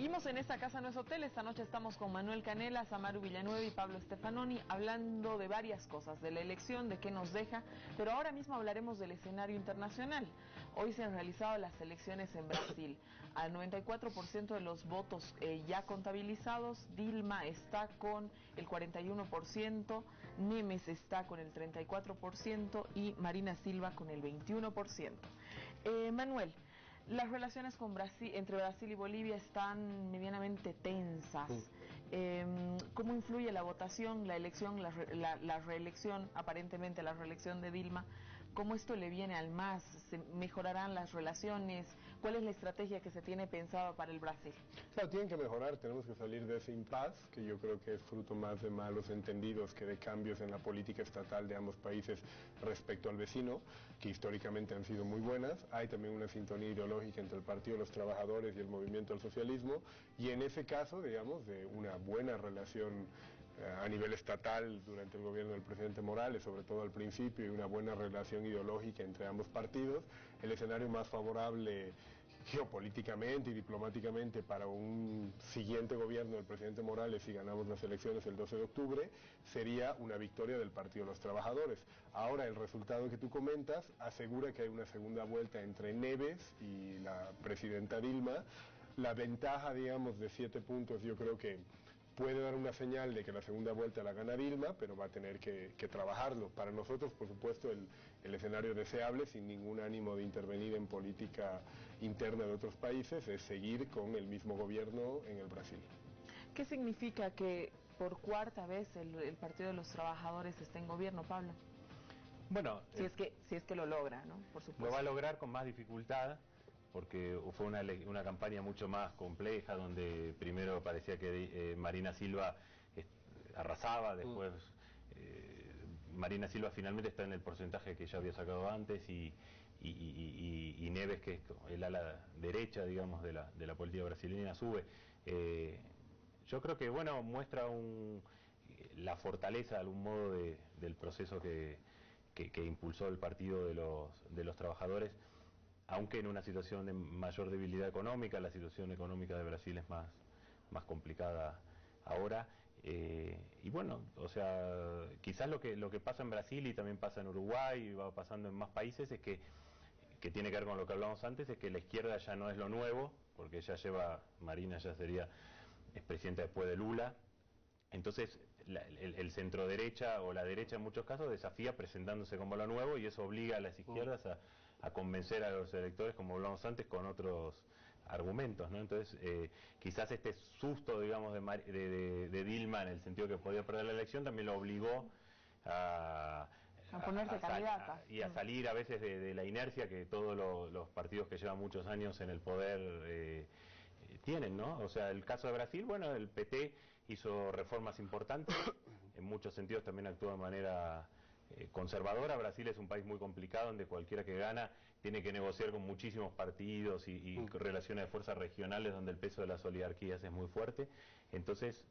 Seguimos en Esta Casa No Es Hotel. Esta noche estamos con Manuel Canelas, Amaru Villanueva y Pablo Stefanoni hablando de varias cosas, de la elección, de qué nos deja, pero ahora mismo hablaremos del escenario internacional. Hoy se han realizado las elecciones en Brasil. Al 94% de los votos ya contabilizados, Dilma está con el 41%, Nemes está con el 34% y Marina Silva con el 21%. Manuel, las relaciones entre Brasil y Bolivia están medianamente tensas. ¿Cómo influye la votación, la elección, la reelección, aparentemente la reelección de Dilma? ¿Cómo esto le viene al MAS? ¿Se mejorarán las relaciones? ¿Cuál es la estrategia que se tiene pensada para el Brasil? Claro, tienen que mejorar, tenemos que salir de ese impasse, que yo creo que es fruto más de malos entendidos que de cambios en la política estatal de ambos países respecto al vecino, que históricamente han sido muy buenas. Hay también una sintonía ideológica entre el Partido de los Trabajadores y el Movimiento del Socialismo, y en ese caso, digamos, de una buena relación a nivel estatal durante el gobierno del presidente Morales, sobre todo al principio, y una buena relación ideológica entre ambos partidos, el escenario más favorable geopolíticamente y diplomáticamente para un siguiente gobierno del presidente Morales, si ganamos las elecciones el 12 de octubre, sería una victoria del Partido de los Trabajadores. Ahora, el resultado que tú comentas asegura que hay una segunda vuelta entre Neves y la presidenta Dilma. La ventaja, digamos, de 7 puntos, yo creo que puede dar una señal de que la segunda vuelta la gana Dilma, pero va a tener que trabajarlo. Para nosotros, por supuesto, el escenario deseable, sin ningún ánimo de intervenir en política interna de otros países, es seguir con el mismo gobierno en el Brasil. ¿Qué significa que por cuarta vez el Partido de los Trabajadores esté en gobierno, Pablo? Bueno, si es que lo logra, ¿no? Por supuesto. Lo va a lograr con más dificultad, porque fue una campaña mucho más compleja, donde primero parecía que Marina Silva arrasaba, después Marina Silva finalmente está en el porcentaje que ya había sacado antes, y Neves, que es el ala derecha, digamos, de la política brasileña, sube. Yo creo que, bueno, muestra la fortaleza, de algún modo, del proceso que impulsó el Partido de los Trabajadores, aunque en una situación de mayor debilidad económica. La situación económica de Brasil es más complicada ahora, y bueno, o sea, quizás lo que pasa en Brasil y también pasa en Uruguay y va pasando en más países es que tiene que ver con lo que hablamos antes, es que la izquierda ya no es lo nuevo, porque Marina ya es presidenta después de Lula. Entonces el centro derecha o la derecha en muchos casos desafía presentándose como lo nuevo, y eso obliga a las izquierdas a convencer a los electores, como hablamos antes, con otros argumentos, ¿no? Entonces quizás este susto, digamos, de Dilma, en el sentido que podía perder la elección, también lo obligó a ponerse candidata y a salir a veces de la inercia que todos los partidos que llevan muchos años en el poder tienen, ¿no? O sea, el caso de Brasil, bueno, el PT hizo reformas importantes, en muchos sentidos también actuó de manera conservadora. Brasil es un país muy complicado, donde cualquiera que gana tiene que negociar con muchísimos partidos y relaciones de fuerzas regionales, donde el peso de las oligarquías es muy fuerte. Entonces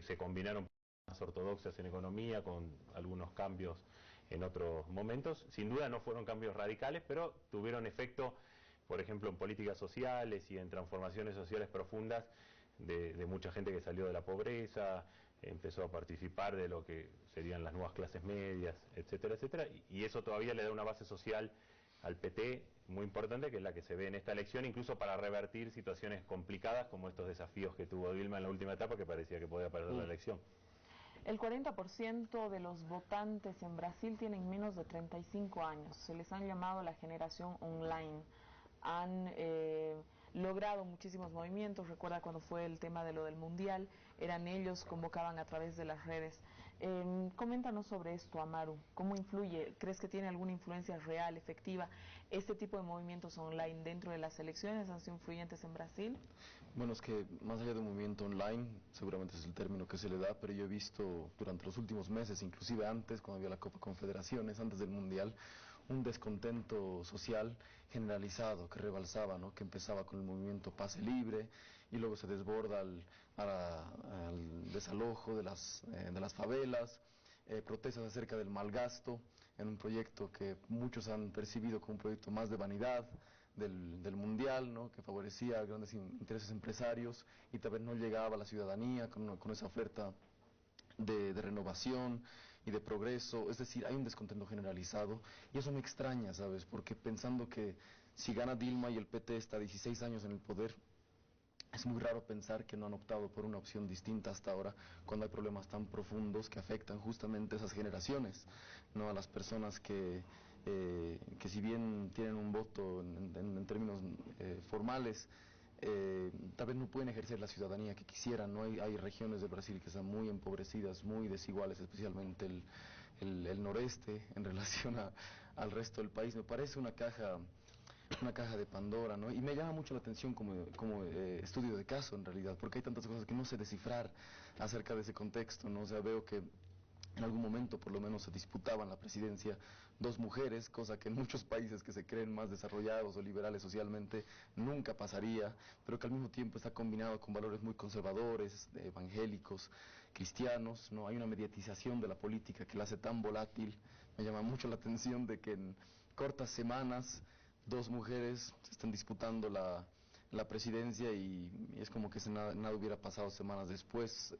se combinaron más ortodoxas en economía con algunos cambios en otros momentos. Sin duda no fueron cambios radicales, pero tuvieron efecto, por ejemplo, en políticas sociales y en transformaciones sociales profundas de mucha gente que salió de la pobreza, empezó a participar de lo que serían las nuevas clases medias, etcétera, etcétera, y eso todavía le da una base social al PT muy importante, que es la que se ve en esta elección, incluso para revertir situaciones complicadas como estos desafíos que tuvo Dilma en la última etapa, que parecía que podía perder la elección. El 40% de los votantes en Brasil tienen menos de 35 años. Se les han llamado la generación online. Han logrado muchísimos movimientos. Recuerda cuando fue el tema de lo del Mundial, eran ellos, convocaban a través de las redes. Coméntanos sobre esto, Amaru. ¿Cómo influye? ¿Crees que tiene alguna influencia real, efectiva, este tipo de movimientos online dentro de las elecciones? ¿Han sido influyentes en Brasil? Bueno, es que más allá de un movimiento online, seguramente es el término que se le da, pero yo he visto durante los últimos meses, inclusive antes, cuando había la Copa Confederaciones, antes del Mundial, un descontento social generalizado que rebalsaba, ¿no? Que empezaba con el movimiento Pase Libre y luego se desborda al desalojo de las favelas, protestas acerca del mal gasto en un proyecto que muchos han percibido como un proyecto más de vanidad, del Mundial, ¿no? Que favorecía a grandes intereses empresarios y tal vez no llegaba a la ciudadanía con esa oferta de renovación y de progreso. Es decir, hay un descontento generalizado y eso me extraña, ¿sabes? Porque pensando que si gana Dilma y el PT está 16 años en el poder, es muy raro pensar que no han optado por una opción distinta hasta ahora, cuando hay problemas tan profundos que afectan justamente esas generaciones, no a las personas que si bien tienen un voto en términos formales, tal vez no pueden ejercer la ciudadanía que quisieran. No hay regiones del Brasil que están muy empobrecidas, muy desiguales, especialmente el noreste en relación al resto del país. Me parece una caja de Pandora, ¿no? Y me llama mucho la atención como estudio de caso, en realidad, porque hay tantas cosas que no sé descifrar acerca de ese contexto, ¿no? O sea, veo que en algún momento por lo menos se disputaban la presidencia dos mujeres, cosa que en muchos países que se creen más desarrollados o liberales socialmente nunca pasaría, pero que al mismo tiempo está combinado con valores muy conservadores, evangélicos, cristianos, ¿no? Hay una mediatización de la política que la hace tan volátil. Me llama mucho la atención de que en cortas semanas dos mujeres se están disputando la presidencia y es como que nada hubiera pasado semanas después.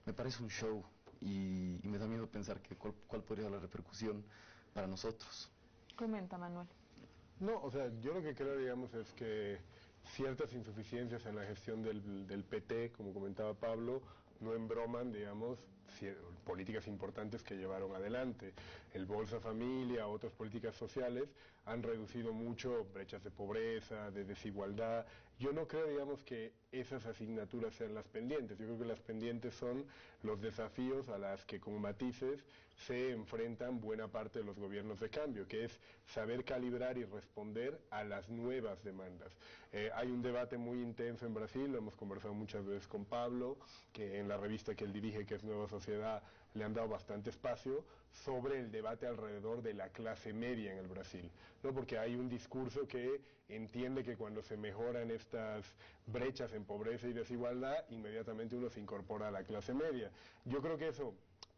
Me parece un show y me da miedo pensar que cuál podría ser la repercusión para nosotros. Comenta, Manuel. No, o sea, yo lo que creo, digamos, es que ciertas insuficiencias en la gestión del PT, como comentaba Pablo, no embroman, digamos, políticas importantes que llevaron adelante. El Bolsa Familia, otras políticas sociales han reducido mucho brechas de pobreza, de desigualdad. Yo no creo, digamos, que esas asignaturas sean las pendientes. Yo creo que las pendientes son los desafíos a las que con matices se enfrentan buena parte de los gobiernos de cambio, que es saber calibrar y responder a las nuevas demandas. Hay un debate muy intenso en Brasil, lo hemos conversado muchas veces con Pablo, que en la revista que él dirige, que es Nueva Sociedad, le han dado bastante espacio, sobre el debate alrededor de la clase media en el Brasil, ¿no? Porque hay un discurso que entiende que cuando se mejoran estas brechas en pobreza y desigualdad, inmediatamente uno se incorpora a la clase media. Yo creo que eso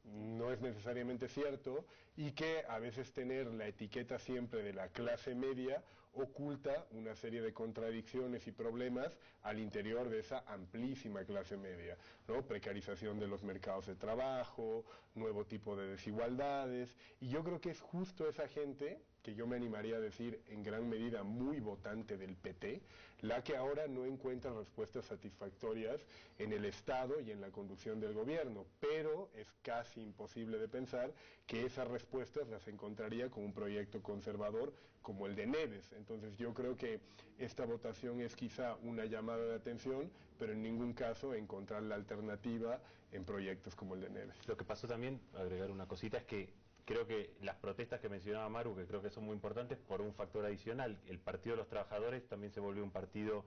no es necesariamente cierto y que a veces tener la etiqueta siempre de la clase media oculta una serie de contradicciones y problemas al interior de esa amplísima clase media, ¿no? Precarización de los mercados de trabajo, nuevo tipo de desigualdades, y yo creo que es justo esa gente, que yo me animaría a decir en gran medida muy votante del PT, la que ahora no encuentra respuestas satisfactorias en el Estado y en la conducción del gobierno, pero es casi imposible de pensar que esas respuestas las encontraría con un proyecto conservador como el de Neves. Entonces yo creo que esta votación es quizá una llamada de atención, pero en ningún caso encontrar la alternativa en proyectos como el de Neves. Lo que pasó también, agregar una cosita, es que creo que las protestas que mencionaba Maru, que creo que son muy importantes, por un factor adicional, el Partido de los Trabajadores también se volvió un partido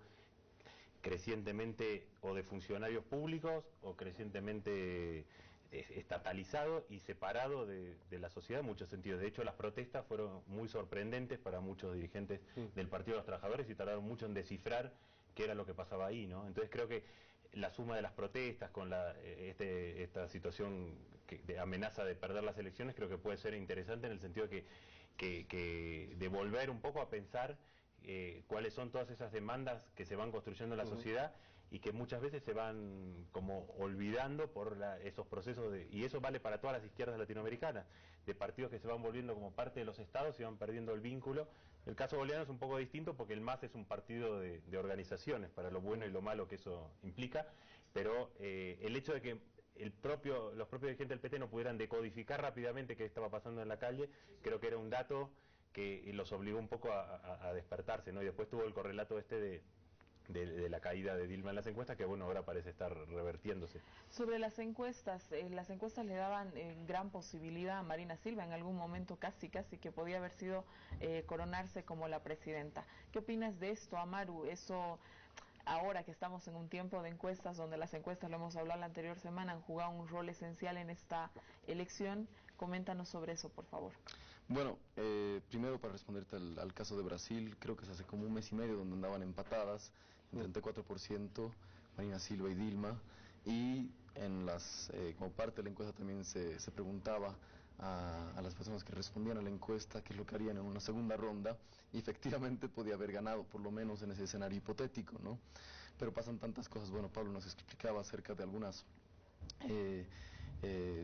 crecientemente o de funcionarios públicos o crecientemente estatalizado y separado de la sociedad en muchos sentidos. De hecho, las protestas fueron muy sorprendentes para muchos dirigentes del Partido de los Trabajadores y tardaron mucho en descifrar qué era lo que pasaba ahí, ¿no? Entonces creo que la suma de las protestas con esta situación de amenaza de perder las elecciones creo que puede ser interesante en el sentido de que de volver un poco a pensar cuáles son todas esas demandas que se van construyendo en la sociedad y que muchas veces se van como olvidando por esos procesos y eso vale para todas las izquierdas latinoamericanas, de partidos que se van volviendo como parte de los estados y van perdiendo el vínculo. El caso boliviano es un poco distinto porque el MAS es un partido de organizaciones, para lo bueno y lo malo que eso implica, pero el hecho de que los propios dirigentes del PT no pudieran decodificar rápidamente qué estaba pasando en la calle, creo que era un dato que los obligó un poco a despertarse, ¿no? Y después tuvo el correlato de la caída de Dilma en las encuestas, que bueno, ahora parece estar revertiéndose. Sobre las encuestas le daban gran posibilidad a Marina Silva, en algún momento casi que podía haber sido coronarse como la presidenta. ¿Qué opinas de esto, Amaru? Eso, ahora que estamos en un tiempo de encuestas, donde las encuestas, lo hemos hablado la anterior semana, han jugado un rol esencial en esta elección, coméntanos sobre eso, por favor. Bueno, primero para responderte al caso de Brasil, creo que es hace como un mes y medio donde andaban empatadas, en 34%, Marina Silva y Dilma, y como parte de la encuesta también se preguntaba a las personas que respondían a la encuesta qué es lo que harían en una segunda ronda, y efectivamente podía haber ganado, por lo menos en ese escenario hipotético, ¿no? Pero pasan tantas cosas. Bueno, Pablo nos explicaba acerca de algunas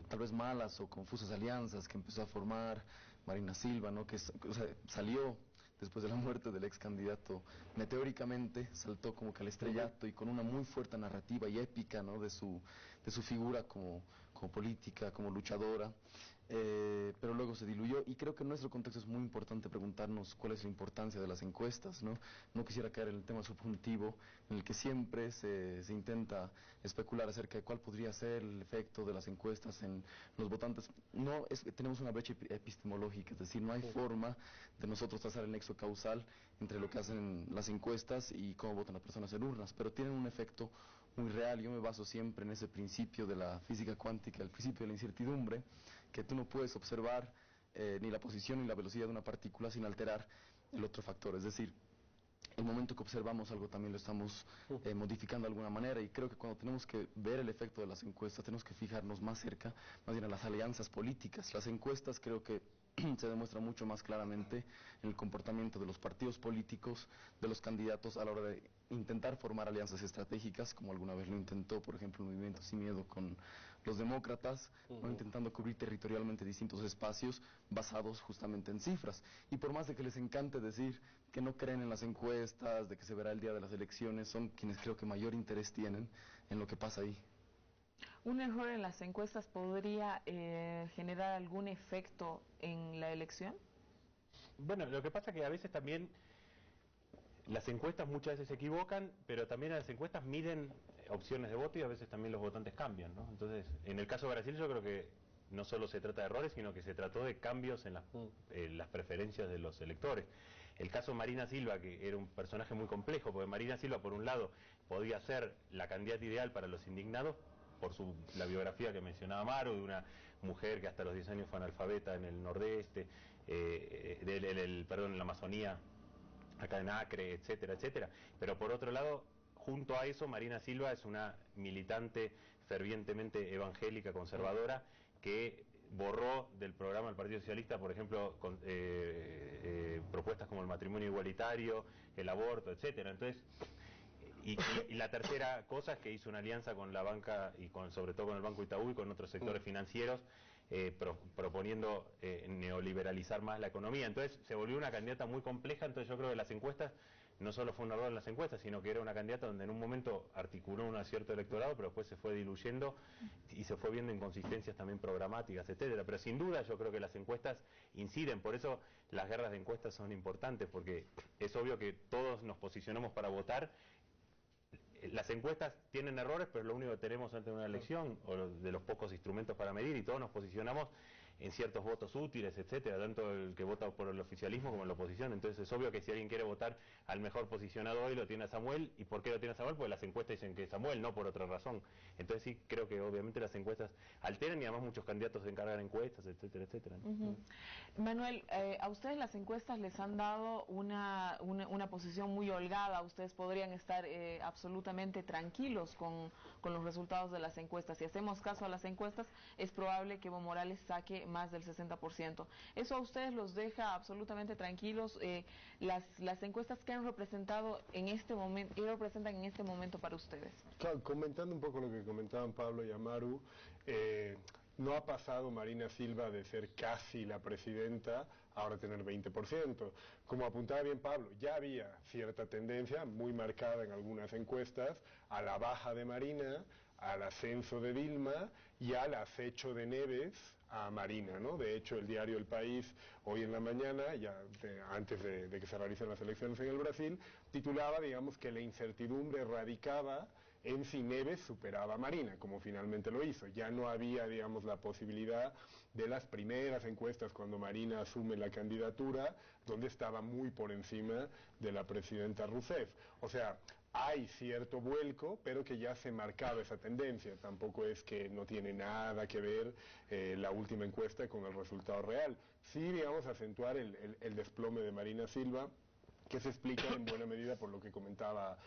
tal vez malas o confusas alianzas que empezó a formar Marina Silva, ¿no? Que o sea, salió después de la muerte del ex candidato, meteóricamente saltó como que al estrellato y con una muy fuerte narrativa y épica, ¿no? de su figura como política, como luchadora, pero luego se diluyó, y creo que en nuestro contexto es muy importante preguntarnos cuál es la importancia de las encuestas, ¿no? No quisiera caer en el tema subjuntivo, en el que siempre se intenta especular acerca de cuál podría ser el efecto de las encuestas en los votantes. No, tenemos una brecha epistemológica, es decir, no hay forma de nosotros trazar el nexo causal entre lo que hacen las encuestas y cómo votan las personas en urnas, pero tienen un efecto muy real. Yo me baso siempre en ese principio de la física cuántica, el principio de la incertidumbre, que tú no puedes observar ni la posición ni la velocidad de una partícula sin alterar el otro factor. Es decir, el momento que observamos algo también lo estamos modificando de alguna manera, y creo que cuando tenemos que ver el efecto de las encuestas tenemos que fijarnos más cerca, más bien a las alianzas políticas. Las encuestas creo que se demuestra mucho más claramente en el comportamiento de los partidos políticos, de los candidatos a la hora de intentar formar alianzas estratégicas, como alguna vez lo intentó, por ejemplo, el Movimiento Sin Miedo con los demócratas, ¿no? Intentando cubrir territorialmente distintos espacios basados justamente en cifras. Y por más de que les encante decir que no creen en las encuestas, de que se verá el día de las elecciones, son quienes creo que mayor interés tienen en lo que pasa ahí. ¿Un error en las encuestas podría generar algún efecto en la elección? Bueno, lo que pasa es que a veces también las encuestas muchas veces se equivocan, pero también las encuestas miden opciones de voto y a veces también los votantes cambian, ¿no? Entonces, en el caso de Brasil yo creo que no solo se trata de errores, sino que se trató de cambios en las preferencias de los electores. El caso Marina Silva, que era un personaje muy complejo, porque Marina Silva, por un lado, podía ser la candidata ideal para los indignados, por la biografía que mencionaba Maru, de una mujer que hasta los 10 años fue analfabeta en el nordeste, en la Amazonía, acá en Acre, etcétera, etcétera. Pero por otro lado, junto a eso, Marina Silva es una militante fervientemente evangélica, conservadora, que borró del programa del Partido Socialista, por ejemplo, propuestas como el matrimonio igualitario, el aborto, etcétera. Entonces, y la tercera cosa es que hizo una alianza con la banca y sobre todo con el Banco Itaú y con otros sectores financieros, proponiendo neoliberalizar más la economía. Entonces se volvió una candidata muy compleja. Entonces yo creo que las encuestas, no solo fue un error en las encuestas, sino que era una candidata donde en un momento articuló un cierto electorado, pero después se fue diluyendo y se fue viendo inconsistencias también programáticas, etcétera. Pero sin duda yo creo que las encuestas inciden, por eso las guerras de encuestas son importantes, porque es obvio que todos nos posicionamos para votar. Las encuestas tienen errores, pero es lo único que tenemos ante una elección, o de los pocos instrumentos para medir, y todos nos posicionamos en ciertos votos útiles, etcétera, tanto el que vota por el oficialismo como la oposición. Entonces es obvio que si alguien quiere votar al mejor posicionado hoy, lo tiene a Samuel. ¿Y por qué lo tiene a Samuel? Porque las encuestas dicen que es Samuel, no por otra razón. Entonces sí, creo que obviamente las encuestas alteran, y además muchos candidatos se encargan encuestas, etcétera, etcétera, ¿no? Manuel, a ustedes las encuestas les han dado una posición muy holgada. Ustedes podrían estar absolutamente tranquilos con los resultados de las encuestas. Si hacemos caso a las encuestas, es probable que Evo Morales saque más del 60%. ¿Eso a ustedes los deja absolutamente tranquilos? Las encuestas que han representado en este momento, ¿qué representan en este momento para ustedes? Claro, comentando un poco lo que comentaban Pablo y Amaru, no ha pasado Marina Silva de ser casi la presidenta a ahora tener 20%. Como apuntaba bien Pablo, ya había cierta tendencia muy marcada en algunas encuestas a la baja de Marina, al ascenso de Dilma y al acecho de Neves a Marina, ¿no? De hecho, el diario El País, hoy en la mañana, ya antes de que se realicen las elecciones en el Brasil, titulaba, digamos, que la incertidumbre radicaba en si Neves superaba a Marina, como finalmente lo hizo. Ya no había, digamos, la posibilidad de las primeras encuestas cuando Marina asume la candidatura, donde estaba muy por encima de la presidenta Rousseff. O sea, hay cierto vuelco, pero que ya se marcaba esa tendencia. Tampoco es que no tiene nada que ver la última encuesta con el resultado real. Sí, digamos, acentuar el desplome de Marina Silva, que se explica en buena medida por lo que comentaba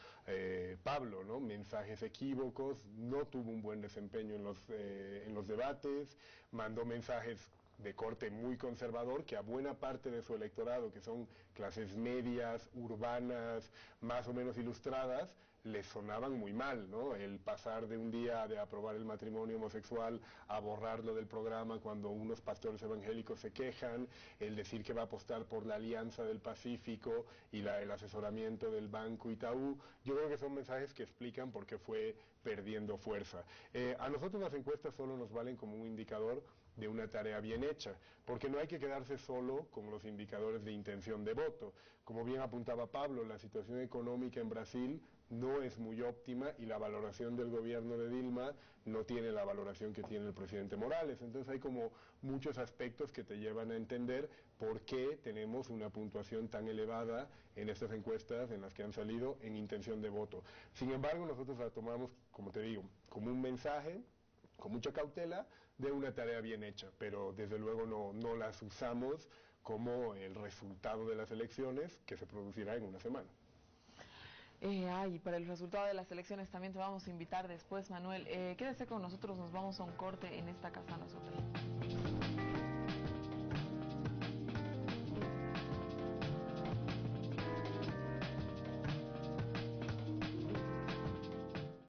Pablo, ¿no? Mensajes equívocos, no tuvo un buen desempeño en los debates, mandó mensajes de corte muy conservador, que a buena parte de su electorado, que son clases medias, urbanas, más o menos ilustradas, les sonaban muy mal, ¿no? El pasar de un día de aprobar el matrimonio homosexual a borrarlo del programa cuando unos pastores evangélicos se quejan, el decir que va a apostar por la Alianza del Pacífico y el asesoramiento del Banco Itaú, yo creo que son mensajes que explican por qué fue perdiendo fuerza. A nosotros las encuestas solo nos valen como un indicador de una tarea bien hecha, porque no hay que quedarse solo con los indicadores de intención de voto. Como bien apuntaba Pablo, la situación económica en Brasil no es muy óptima y la valoración del gobierno de Dilma no tiene la valoración que tiene el presidente Morales. Entonces hay como muchos aspectos que te llevan a entender por qué tenemos una puntuación tan elevada en estas encuestas en las que han salido en intención de voto. Sin embargo, nosotros la tomamos, como te digo, como un mensaje, con mucha cautela, de una tarea bien hecha, pero desde luego no las usamos como el resultado de las elecciones que se producirá en una semana. Para el resultado de las elecciones también te vamos a invitar después, Manuel. Quédese con nosotros, nos vamos a un corte en esta casa nosotros.